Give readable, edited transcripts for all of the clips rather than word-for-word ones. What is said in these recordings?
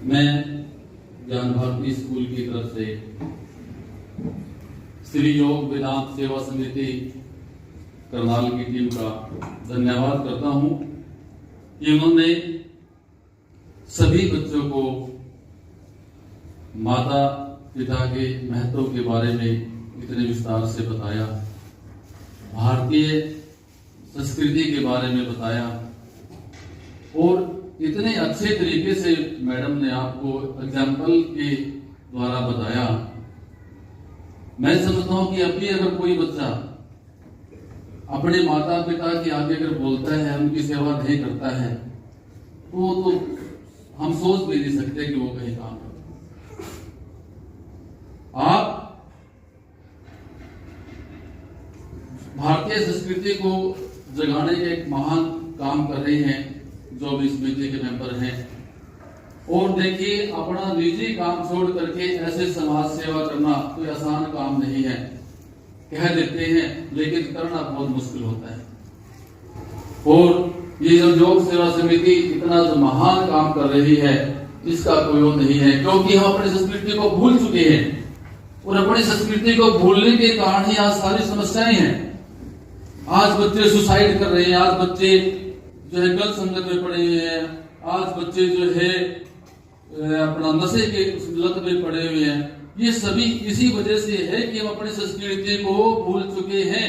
मैं ज्ञान भारती स्कूल की तरफ से श्री योग वेदांत सेवा समिति करनाल की टीम का धन्यवाद करता हूं कि उन्होंने सभी बच्चों को माता पिता के महत्व के बारे में इतने विस्तार से बताया, भारतीय संस्कृति के बारे में बताया और इतने अच्छे तरीके से मैडम ने आपको एग्जाम्पल के द्वारा बताया। मैं समझता हूं कि अभी अगर कोई बच्चा अपने माता पिता के आगे अगर बोलता है, उनकी सेवा नहीं करता है, तो हम सोच भी नहीं सकते कि वो कहीं काम करता। आप भारतीय संस्कृति को जगाने के एक महान काम कर रही हैं, जो भी समिति के मेंबर हैं। और देखिए, अपना निजी काम छोड़ करके ऐसे समाज सेवा करना कोई आसान काम नहीं है। कह देते हैं लेकिन करना बहुत मुश्किल होता है। और ये जो योग सेवा समिति इतना जो महान काम कर रही है, इसका कोई वो नहीं है, क्योंकि हम अपनी संस्कृति को भूल चुके हैं और अपनी संस्कृति को भूलने के कारण ही आज सारी समस्याएं हैं। आज बच्चे सुसाइड कर रहे हैं, आज बच्चे जो है गलत संगत में पड़े हुए हैं, आज बच्चे जो है अपना नशे के लत में पड़े हुए हैं। ये सभी इसी वजह से है कि हम अपनी संस्कृति को भूल चुके हैं।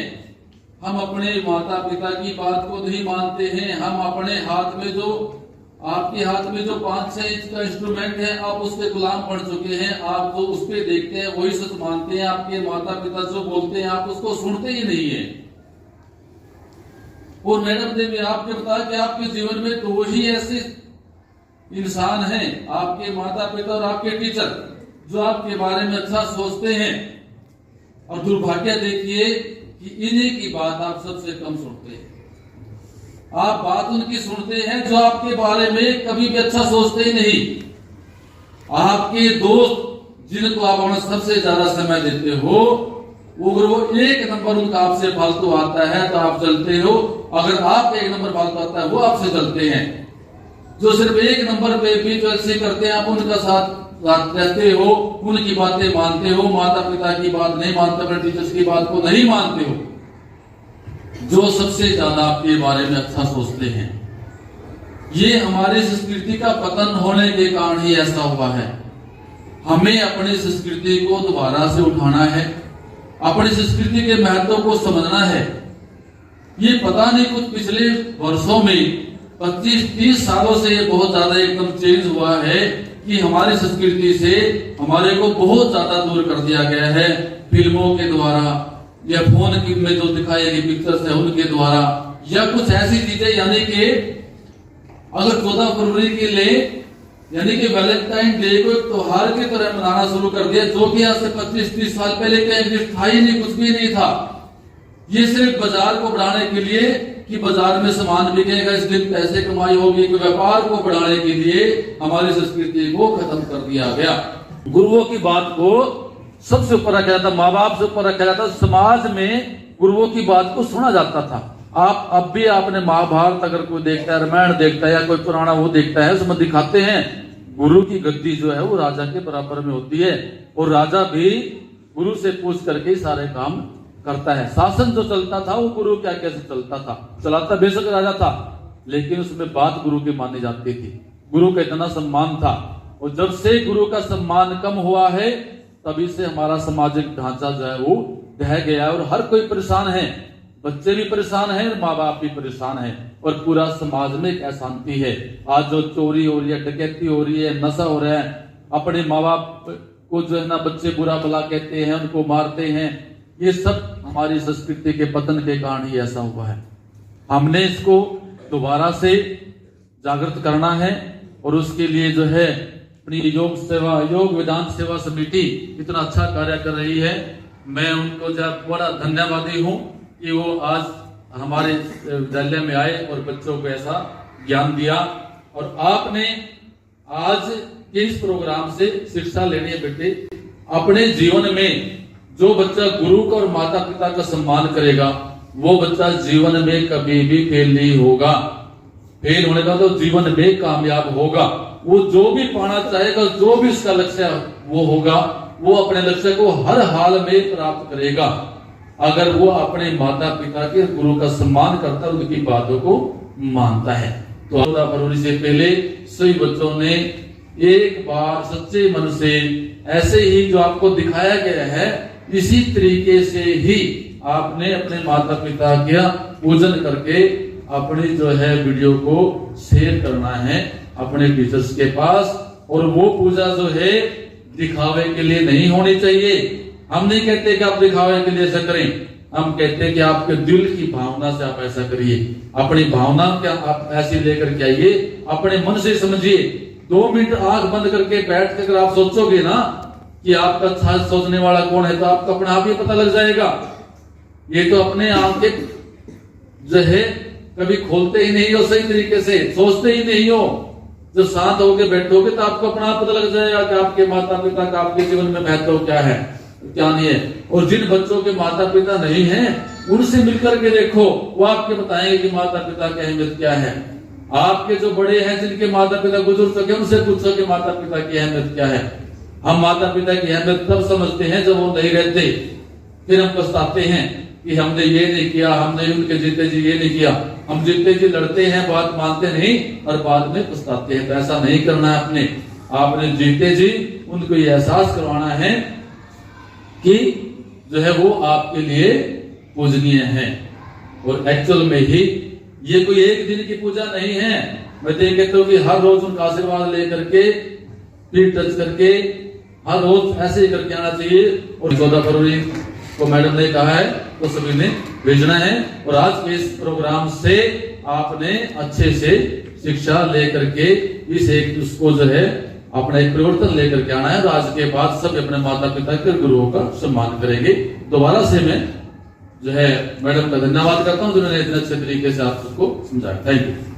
हम अपने माता पिता की बात को नहीं मानते हैं। हम अपने हाथ में जो आपके हाथ में जो 5-6 इंच का इंस्ट्रूमेंट है, आप उसके गुलाम बन चुके हैं। आप जो उस पे देखते हैं वही सच मानते हैं। आपके माता पिता जो बोलते हैं आप उसको सुनते ही नहीं है। और मैडम ने भी आपने बताया कि आपके जीवन में 2 ही ऐसे इंसान हैं, आपके माता पिता और आपके टीचर, जो आपके बारे में अच्छा सोचते हैं। और दुर्भाग्य देखिए कि इन्हीं की बात आप सबसे कम सुनते हैं। आप बात उनकी सुनते हैं जो आपके बारे में कभी भी अच्छा सोचते ही नहीं। आपके दोस्त जिनको आप अपना सबसे ज्यादा समय देते हो, अगर वो 1 नंबर उनका आपसे फालतू आता है तो आप जलते हो। अगर आप 1 नंबर फालतू आता है वो आपसे जलते हैं। जो सिर्फ 1 नंबर पे भी जो ऐसे करते हैं, आप उनका साथ रहते हो, उनकी बातें मानते हो, माता पिता की बात नहीं मानते, अपने टीचर्स की बात को नहीं मानते हो, जो सबसे ज्यादा आपके बारे में अच्छा सोचते हैं। ये हमारी संस्कृति का पतन होने के कारण ही ऐसा हुआ है। हमें अपनी संस्कृति को दोबारा से उठाना है, अपनी संस्कृति के महत्व को समझना है। ये पता नहीं कुछ पिछले वर्षों में 25-30 सालों से ये बहुत ज्यादा एकदम चेंज हुआ है कि हमारी संस्कृति से हमारे को बहुत ज्यादा दूर कर दिया गया है। फिल्मों के द्वारा या फोन की में जो दिखाई गई पिक्चर्स है उनके द्वारा, या कुछ ऐसी चीजें, यानी कि अगर 14 फरवरी के लिए यानी कि वैलेंटाइन डे को एक त्योहार की तरह मनाना शुरू कर दिया, जो कि आज से 25-30 साल पहले कहीं था ही नहीं, कुछ भी नहीं था। ये सिर्फ बाजार को बढ़ाने के लिए कि बाजार में सामान बिकेगा, इस दिन पैसे कमाई होगी, कि व्यापार को बढ़ाने के लिए हमारी संस्कृति को खत्म कर दिया गया। गुरुओं की बात को सबसे ऊपर रखा जाता, माँ बाप से ऊपर रखा जाता। समाज में गुरुओं की बात को सुना जाता था। आप अब भी आपने महाभारत अगर कोई देखता है, रामायण देखता है या कोई पुराना वो देखता है, उसमें दिखाते हैं गुरु की गद्दी जो है वो राजा के बराबर में होती है, और राजा भी गुरु से पूछ करके सारे काम करता है। शासन जो चलता था वो गुरु क्या कैसे चलता था, चलाता बेशक राजा था, लेकिन उसमें बात गुरु की मानी जाती थी। गुरु का इतना सम्मान था। और जब से गुरु का सम्मान कम हुआ है, तभी से हमारा सामाजिक ढांचा जो है वो ढह गया, और हर कोई परेशान है। बच्चे भी परेशान हैं, माँ बाप भी परेशान हैं, और पूरा समाज में एक अशांति है। आज जो चोरी हो रही है, डकैती हो रही है, नशा हो रहा है, अपने माँ बाप को जो है ना बच्चे बुरा भला कहते हैं, उनको मारते हैं, ये सब हमारी संस्कृति के पतन के कारण ही ऐसा हुआ है। हमने इसको दोबारा से जागृत करना है, और उसके लिए जो है अपनी योग वेदांत सेवा समिति इतना अच्छा कार्य कर रही है। मैं उनको जब बड़ा धन्यवादी हूँ कि वो आज हमारे विद्यालय में आए और बच्चों को ऐसा ज्ञान दिया। और आपने आज के इस प्रोग्राम से शिक्षा लेनी है बेटे। अपने जीवन में जो बच्चा गुरु का और माता पिता का सम्मान करेगा, वो बच्चा जीवन में कभी भी फेल नहीं होगा। फेल होने का तो जीवन में कामयाब होगा। वो जो भी पाना चाहेगा, जो भी उसका लक्ष्य वो होगा, वो अपने लक्ष्य को हर हाल में प्राप्त करेगा अगर वो अपने माता पिता के गुरु का सम्मान करता है, उनकी बातों को मानता है। तो 14 फरवरी से पहले सभी बच्चों ने एक बार सच्चे मन से ऐसे ही जो आपको दिखाया गया है इसी तरीके से ही आपने अपने माता पिता का पूजन करके अपनी जो है वीडियो को शेयर करना है अपने टीचर्स के पास। और वो पूजा जो है दिखावे के लिए नहीं होनी चाहिए। हम नहीं कहते कि आप दिखावे के लिए ऐसा करें, हम कहते हैं कि आपके दिल की भावना से आप ऐसा करिए। अपनी भावना क्या आप ऐसी लेकर के आइए, अपने मन से समझिए। 2 मिनट आंख बंद करके बैठ कर आप सोचोगे ना कि आपका अच्छा सोचने वाला कौन है, तो आपको अपने आप ही पता लग जाएगा। ये तो अपने आंखें जो है कभी खोलते ही नहीं हो, सही तरीके से सोचते ही नहीं हो। जब शांत होकर बैठोगे तो आपको अपना पता लग जाएगा कि आपके माता पिता का आपके जीवन में महत्व क्या है, क्या नहीं है। और जिन बच्चों के माता पिता नहीं हैं उनसे मिलकर के देखो, वो आपके बताएंगे कि माता पिता की अहमियत क्या है। आपके जो बड़े हैं जिनके माता पिता गुजर चुके उनसे पूछो कि माता पिता की अहमियत क्या है। हम माता पिता की अहमियत तब समझते हैं जब वो नहीं रहते, फिर हम पछताते हैं कि हमने ये नहीं किया, हमने उनके जीते जी ये नहीं किया। हम जीते जी लड़ते हैं, बात मानते नहीं और बाद में पछताते हैं। तो ऐसा नहीं करना है। आपने जीते जी उनको ये एहसास करवाना है कि जो है वो आपके लिए पूजनीय है। और एक्चुअल में ही ये कोई एक दिन की पूजा नहीं है। मैं तो ये कहता हूँ कि हर रोज उनका आशीर्वाद लेकर के फिर टच करके हर रोज ऐसे ही करके आना चाहिए। और 14 फरवरी को मैडम ने कहा है तो सभी ने भेजना है। और आज के इस प्रोग्राम से आपने अच्छे से शिक्षा लेकर के इस एक उसको जो है अपना एक परिवर्तन लेकर के आना है। और आज के बाद सब अपने माता पिता के गुरुओं का सम्मान करेंगे। दोबारा से मैं जो है मैडम का धन्यवाद करता हूँ जिन्होंने इतने अच्छे तरीके से आप सबको समझाया। Thank you.